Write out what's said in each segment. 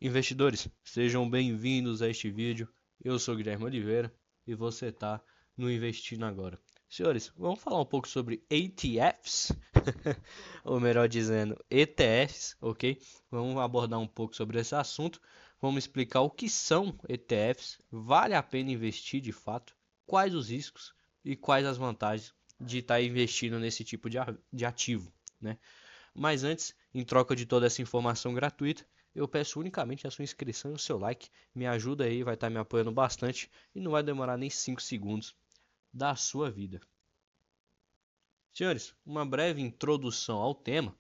Investidores, sejam bem-vindos a este vídeo. Eu sou Guilherme Oliveira e você está no Investindo Agora. Senhores, vamos falar um pouco sobre ETFs, ou melhor dizendo, ETFs, ok? Vamos abordar um pouco sobre esse assunto. Vamos explicar o que são ETFs, vale a pena investir de fato, quais os riscos e quais as vantagens de estar investindo nesse tipo de ativo, né? Mas antes, em troca de toda essa informação gratuita, eu peço unicamente a sua inscrição e o seu like. Me ajuda aí, vai estar me apoiando bastante e não vai demorar nem 5 segundos da sua vida. Senhores, uma breve introdução ao tema.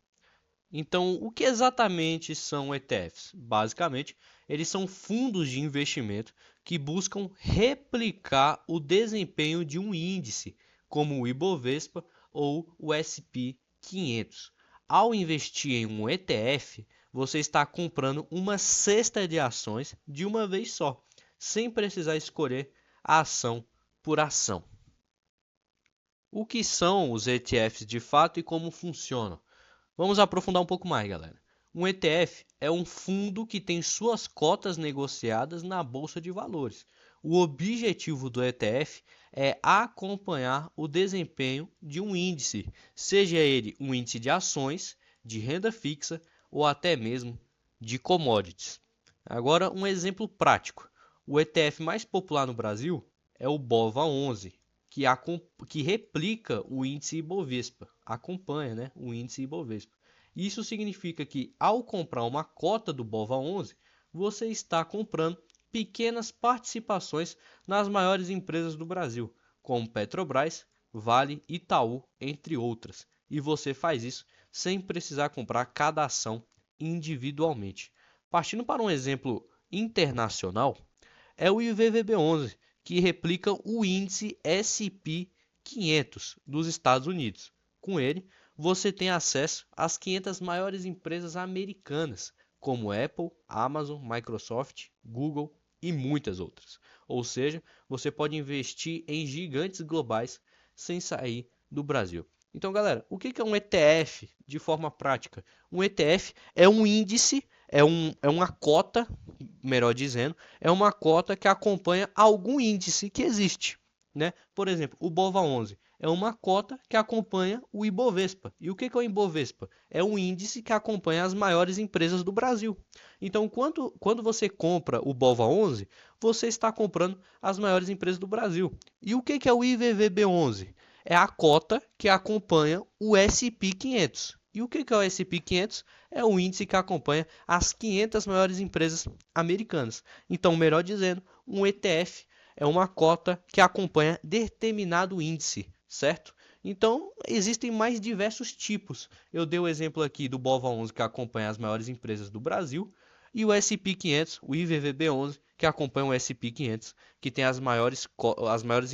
Então, o que exatamente são ETFs? Basicamente, eles são fundos de investimento que buscam replicar o desempenho de um índice, como o Ibovespa ou o S&P 500. Ao investir em um ETF, você está comprando uma cesta de ações de uma vez só, sem precisar escolher a ação por ação. O que são os ETFs de fato e como funcionam? Vamos aprofundar um pouco mais, galera. Um ETF é um fundo que tem suas cotas negociadas na bolsa de valores. O objetivo do ETF é acompanhar o desempenho de um índice, seja ele um índice de ações, de renda fixa ou até mesmo de commodities. Agora, um exemplo prático. O ETF mais popular no Brasil é o BOVA11, que replica o índice Ibovespa, acompanha, né, o índice Ibovespa. Isso significa que, ao comprar uma cota do BOVA11, você está comprando pequenas participações nas maiores empresas do Brasil, como Petrobras, Vale, Itaú, entre outras. E você faz isso sem precisar comprar cada ação individualmente. Partindo para um exemplo internacional, é o IVVB11, que replica o índice S&P 500 dos Estados Unidos. Com ele, você tem acesso às 500 maiores empresas americanas, como Apple, Amazon, Microsoft, Google e muitas outras. Ou seja, você pode investir em gigantes globais sem sair do Brasil. Então, galera, o que é um ETF de forma prática? Um ETF é um índice, é uma cota, melhor dizendo, é uma cota que acompanha algum índice que existe, né? Por exemplo, o BOVA11 é uma cota que acompanha o Ibovespa. E o que é o Ibovespa? É um índice que acompanha as maiores empresas do Brasil. Então, quando você compra o BOVA11, você está comprando as maiores empresas do Brasil. E o que é o IVVB11? É a cota que acompanha o S&P 500. E o que é o S&P 500? É o índice que acompanha as 500 maiores empresas americanas. Então, melhor dizendo, um ETF é uma cota que acompanha determinado índice, certo? Então, existem mais diversos tipos. Eu dei o exemplo aqui do BOVA11, que acompanha as maiores empresas do Brasil, e o S&P 500, o IVVB11, que acompanha o S&P 500, que tem as maiores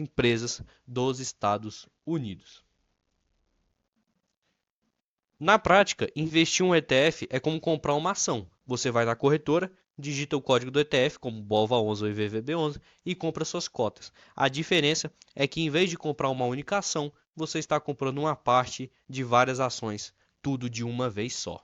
empresas dos Estados Unidos. Na prática, investir em um ETF é como comprar uma ação. Você vai na corretora, digita o código do ETF, como BOVA11 ou IVVB11, e compra suas cotas. A diferença é que, em vez de comprar uma única ação, você está comprando uma parte de várias ações, tudo de uma vez só.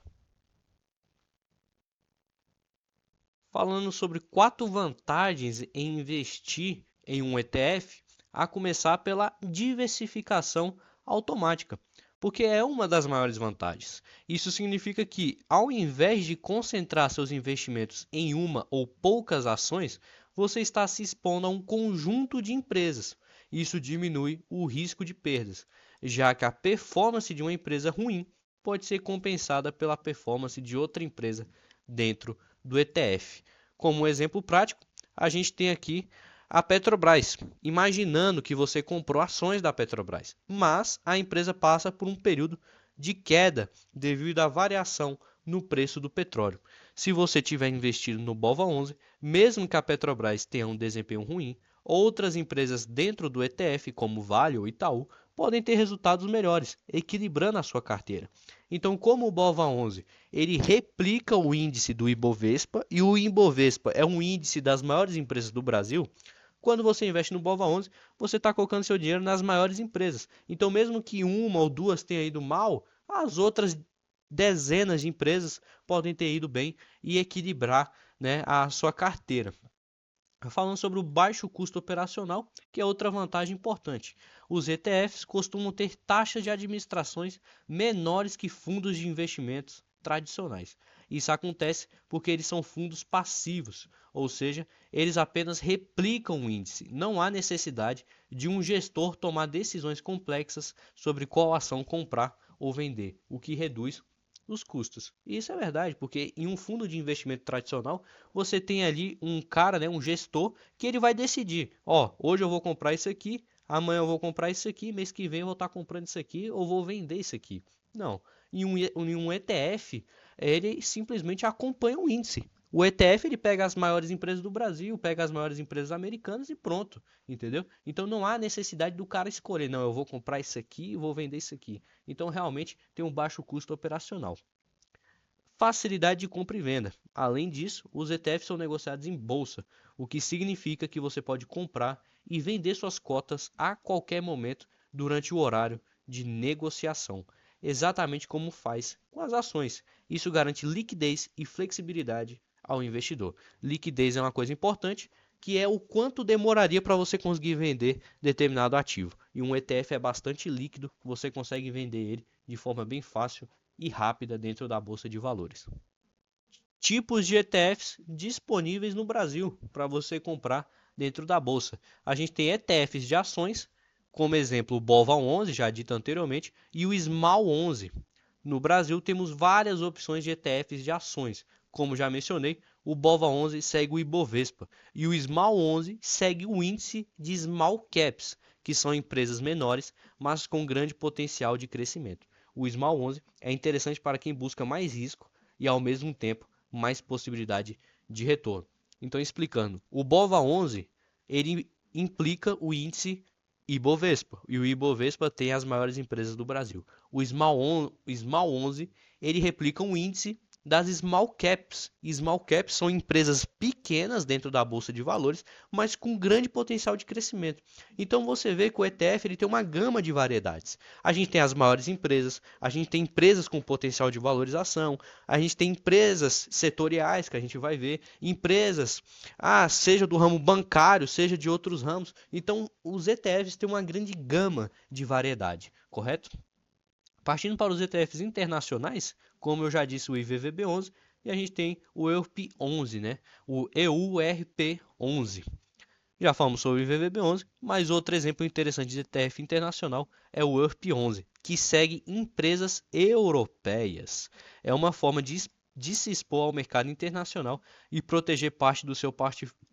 Falando sobre 4 vantagens em investir em um ETF, a começar pela diversificação automática, porque é uma das maiores vantagens. Isso significa que, ao invés de concentrar seus investimentos em uma ou poucas ações, você está se expondo a um conjunto de empresas. Isso diminui o risco de perdas, já que a performance de uma empresa ruim pode ser compensada pela performance de outra empresa dentro do ETF. Como um exemplo prático, a gente tem aqui a Petrobras, imaginando que você comprou ações da Petrobras, mas a empresa passa por um período de queda devido à variação no preço do petróleo. Se você tiver investido no BOVA11, mesmo que a Petrobras tenha um desempenho ruim, outras empresas dentro do ETF, como Vale ou Itaú, podem ter resultados melhores, equilibrando a sua carteira. Então, como o BOVA11 ele replica o índice do Ibovespa, e o Ibovespa é um índice das maiores empresas do Brasil, quando você investe no BOVA11, você está colocando seu dinheiro nas maiores empresas. Então, mesmo que uma ou duas tenha ido mal, as outras dezenas de empresas podem ter ido bem e equilibrar, né, a sua carteira. Falando sobre o baixo custo operacional, que é outra vantagem importante. Os ETFs costumam ter taxas de administrações menores que fundos de investimentos tradicionais. Isso acontece porque eles são fundos passivos, ou seja, eles apenas replicam o índice. Não há necessidade de um gestor tomar decisões complexas sobre qual ação comprar ou vender, o que reduz os custos. E isso é verdade, porque em um fundo de investimento tradicional, você tem ali um cara, né, um gestor, que ele vai decidir, ó, hoje eu vou comprar isso aqui, amanhã eu vou comprar isso aqui, mês que vem eu vou estar comprando isso aqui, ou vou vender isso aqui. Não. Em um ETF, ele simplesmente acompanha o índice. O ETF ele pega as maiores empresas do Brasil, pega as maiores empresas americanas e pronto, entendeu? Então não há necessidade do cara escolher, não, eu vou comprar isso aqui e vou vender isso aqui. Então realmente tem um baixo custo operacional. Facilidade de compra e venda. Além disso, os ETFs são negociados em bolsa, o que significa que você pode comprar e vender suas cotas a qualquer momento durante o horário de negociação, exatamente como faz com as ações. Isso garante liquidez e flexibilidade ao investidor. Liquidez é uma coisa importante, que é o quanto demoraria para você conseguir vender determinado ativo. E um ETF é bastante líquido, você consegue vender ele de forma bem fácil e rápida dentro da bolsa de valores. Tipos de ETFs disponíveis no Brasil para você comprar dentro da bolsa. A gente tem ETFs de ações, como exemplo o BOVA11, já dito anteriormente, e o SMAL11. No Brasil temos várias opções de ETFs de ações. Como já mencionei, o BOVA11 segue o Ibovespa e o SMAL11 segue o índice de Small Caps, que são empresas menores, mas com grande potencial de crescimento. O Small 11 é interessante para quem busca mais risco e, ao mesmo tempo, mais possibilidade de retorno. Então, explicando, o BOVA11 ele implica o índice Ibovespa, e o Ibovespa tem as maiores empresas do Brasil. O Small 11 ele replica um índice das Small Caps. Small Caps são empresas pequenas dentro da bolsa de valores, mas com grande potencial de crescimento. Então você vê que o ETF ele tem uma gama de variedades. A gente tem as maiores empresas, a gente tem empresas com potencial de valorização, a gente tem empresas setoriais que a gente vai ver, empresas, seja do ramo bancário, seja de outros ramos. Então os ETFs têm uma grande gama de variedade, correto? Partindo para os ETFs internacionais, como eu já disse, o IVVB11, e a gente tem o EURP11, né? O EURP11. Já falamos sobre o IVVB11, mas outro exemplo interessante de ETF internacional é o EURP11, que segue empresas europeias. É uma forma de se expor ao mercado internacional e proteger parte do seu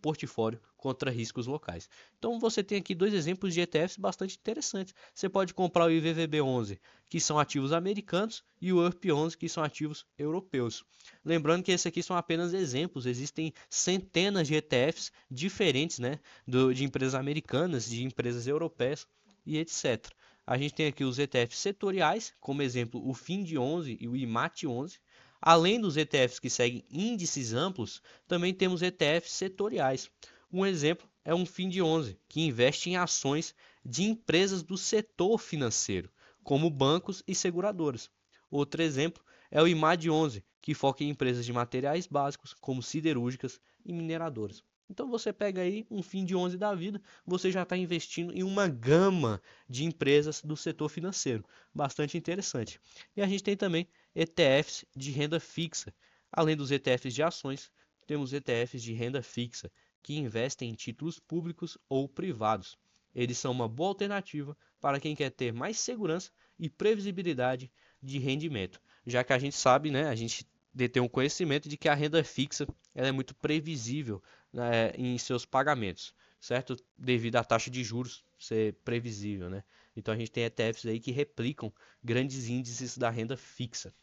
portfólio contra riscos locais. Então você tem aqui dois exemplos de ETFs bastante interessantes. Você pode comprar o IVVB11, que são ativos americanos, e o EURP11, que são ativos europeus. Lembrando que esses aqui são apenas exemplos, existem centenas de ETFs diferentes, né, de empresas americanas, de empresas europeias e etc. A gente tem aqui os ETFs setoriais, como exemplo o FIND11 e o IMAT11. Além dos ETFs que seguem índices amplos, também temos ETFs setoriais. Um exemplo é um FIND11, que investe em ações de empresas do setor financeiro, como bancos e seguradoras. Outro exemplo é o IMAD11, que foca em empresas de materiais básicos, como siderúrgicas e mineradoras. Então você pega aí um FIND11 da vida, você já está investindo em uma gama de empresas do setor financeiro. Bastante interessante. E a gente tem também ETFs de renda fixa. Além dos ETFs de ações, temos ETFs de renda fixa, que investem em títulos públicos ou privados. Eles são uma boa alternativa para quem quer ter mais segurança e previsibilidade de rendimento, já que a gente sabe, né, a gente detém um conhecimento de que a renda fixa ela é muito previsível, né, em seus pagamentos, certo? Devido à taxa de juros ser previsível, né? Então a gente tem ETFs aí que replicam grandes índices da renda fixa.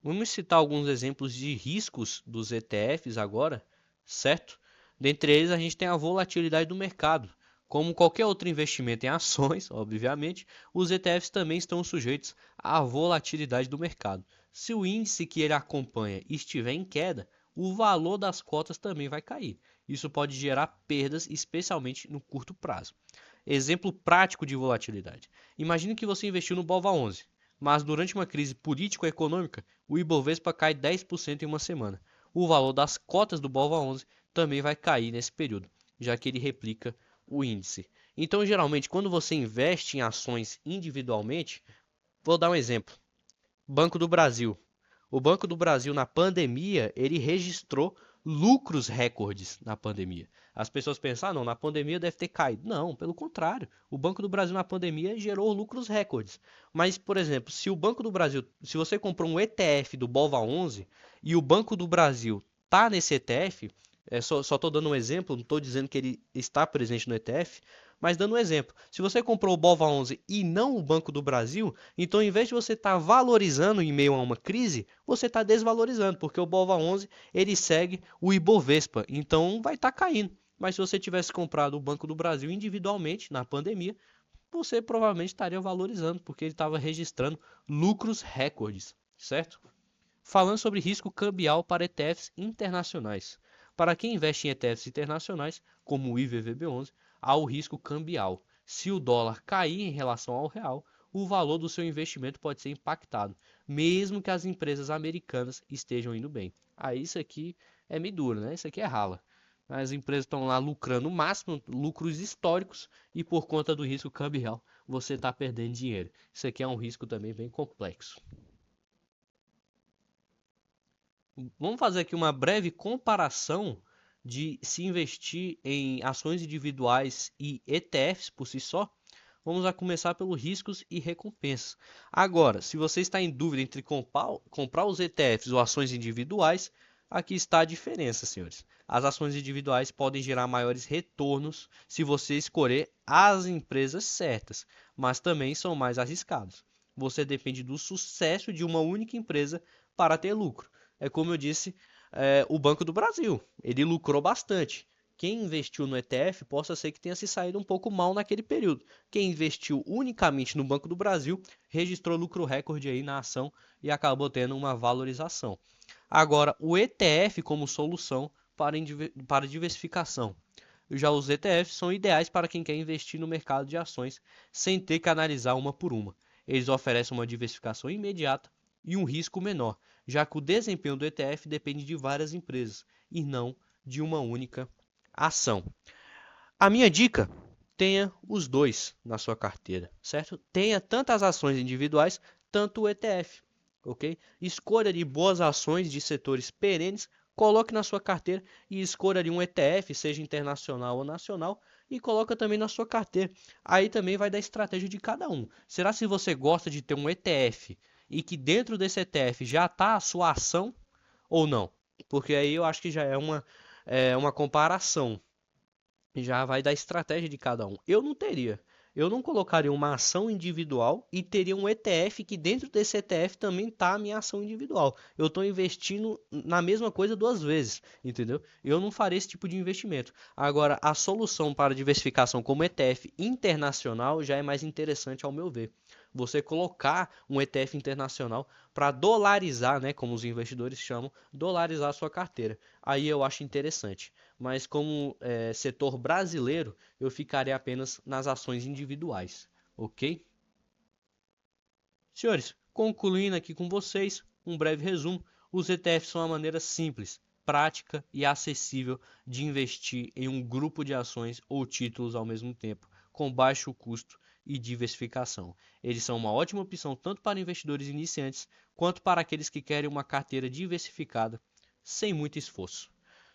Vamos citar alguns exemplos de riscos dos ETFs agora, certo? Dentre eles, a gente tem a volatilidade do mercado. Como qualquer outro investimento em ações, obviamente, os ETFs também estão sujeitos à volatilidade do mercado. Se o índice que ele acompanha estiver em queda, o valor das cotas também vai cair. Isso pode gerar perdas, especialmente no curto prazo. Exemplo prático de volatilidade. Imagine que você investiu no BOVA11. mas durante uma crise político-econômica, o Ibovespa cai 10% em uma semana. O valor das cotas do BOVA11 também vai cair nesse período, já que ele replica o índice. Então, geralmente, quando você investe em ações individualmente, vou dar um exemplo. Banco do Brasil. O Banco do Brasil, na pandemia, ele registrou lucros recordes na pandemia. As pessoas pensam, não, na pandemia deve ter caído. Não, pelo contrário. O Banco do Brasil na pandemia gerou lucros recordes. Mas, por exemplo, se o Banco do Brasil, se você comprou um ETF do BOVA11 e o Banco do Brasil está nesse ETF, só estou dando um exemplo, não estou dizendo que ele está presente no ETF, mas dando um exemplo, se você comprou o BOVA11 e não o Banco do Brasil, então em vez de você estar valorizando em meio a uma crise, você está desvalorizando, porque o BOVA11 ele segue o Ibovespa, então vai estar caindo. Mas se você tivesse comprado o Banco do Brasil individualmente na pandemia, você provavelmente estaria valorizando, porque ele estava registrando lucros recordes, certo? Falando sobre risco cambial para ETFs internacionais. Para quem investe em ETFs internacionais, como o IVVB11, há o risco cambial. Se o dólar cair em relação ao real, o valor do seu investimento pode ser impactado, mesmo que as empresas americanas estejam indo bem. Aí isso aqui é meio duro, né? Isso aqui é rala. As empresas estão lá lucrando o máximo, lucros históricos, e por conta do risco cambial, você está perdendo dinheiro. Isso aqui é um risco também bem complexo. Vamos fazer aqui uma breve comparação de se investir em ações individuais e ETFs por si só. Vamos a começar pelos riscos e recompensas. Agora, se você está em dúvida entre comprar os ETFs ou ações individuais, aqui está a diferença, senhores. As ações individuais podem gerar maiores retornos se você escolher as empresas certas, mas também são mais arriscados. Você depende do sucesso de uma única empresa para ter lucro. É como eu disse, o Banco do Brasil. Ele lucrou bastante. Quem investiu no ETF possa ser que tenha se saído um pouco mal naquele período. Quem investiu unicamente no Banco do Brasil registrou lucro recorde aí na ação e acabou tendo uma valorização. Agora, o ETF como solução para diversificação. Já os ETFs são ideais para quem quer investir no mercado de ações sem ter que analisar uma por uma. Eles oferecem uma diversificação imediata e um risco menor, já que o desempenho do ETF depende de várias empresas e não de uma única ação. A minha dica: tenha os dois na sua carteira, certo? Tenha tanto as ações individuais, tanto o ETF, ok? Escolha de boas ações de setores perenes, coloque na sua carteira e escolha de um ETF, seja internacional ou nacional, e coloca também na sua carteira. Aí também vai da estratégia de cada um. Será se você gosta de ter um ETF e que dentro desse ETF já está a sua ação ou não? Porque aí eu acho que já é uma comparação. Já vai da estratégia de cada um. Eu não teria. Eu não colocaria uma ação individual e teria um ETF que dentro desse ETF também está a minha ação individual. Eu estou investindo na mesma coisa duas vezes, entendeu? Eu não faria esse tipo de investimento. Agora, a solução para diversificação como ETF internacional já é mais interessante ao meu ver. Você colocar um ETF internacional para dolarizar, né, como os investidores chamam, dolarizar a sua carteira. Aí eu acho interessante. Mas como setor brasileiro, eu ficaria apenas nas ações individuais, ok? Senhores, concluindo aqui com vocês, um breve resumo: os ETFs são uma maneira simples, prática e acessível de investir em um grupo de ações ou títulos ao mesmo tempo, com baixo custo e diversificação. Eles são uma ótima opção tanto para investidores iniciantes quanto para aqueles que querem uma carteira diversificada sem muito esforço.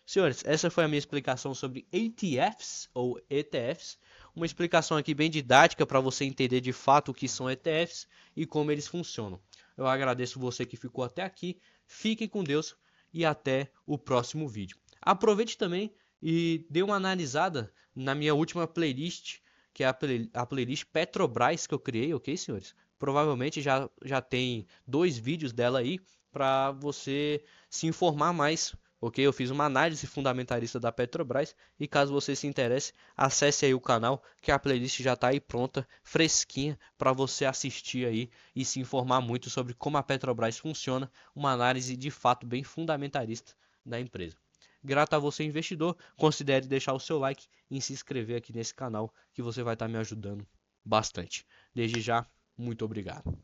Senhores, essa foi a minha explicação sobre ETFs ou ETFs, uma explicação aqui bem didática para você entender de fato o que são ETFs e como eles funcionam. Eu agradeço você que ficou até aqui, fique com Deus e até o próximo vídeo. Aproveite também e dê uma analisada na minha última playlist, que é a playlist Petrobras que eu criei, ok, senhores? Provavelmente já tem 2 vídeos dela aí para você se informar mais. Ok, eu fiz uma análise fundamentalista da Petrobras e caso você se interesse, acesse aí o canal que a playlist já está aí pronta, fresquinha, para você assistir aí e se informar muito sobre como a Petrobras funciona, uma análise de fato bem fundamentalista da empresa. Grato a você, investidor, considere deixar o seu like e se inscrever aqui nesse canal que você vai estar me ajudando bastante. Desde já, muito obrigado.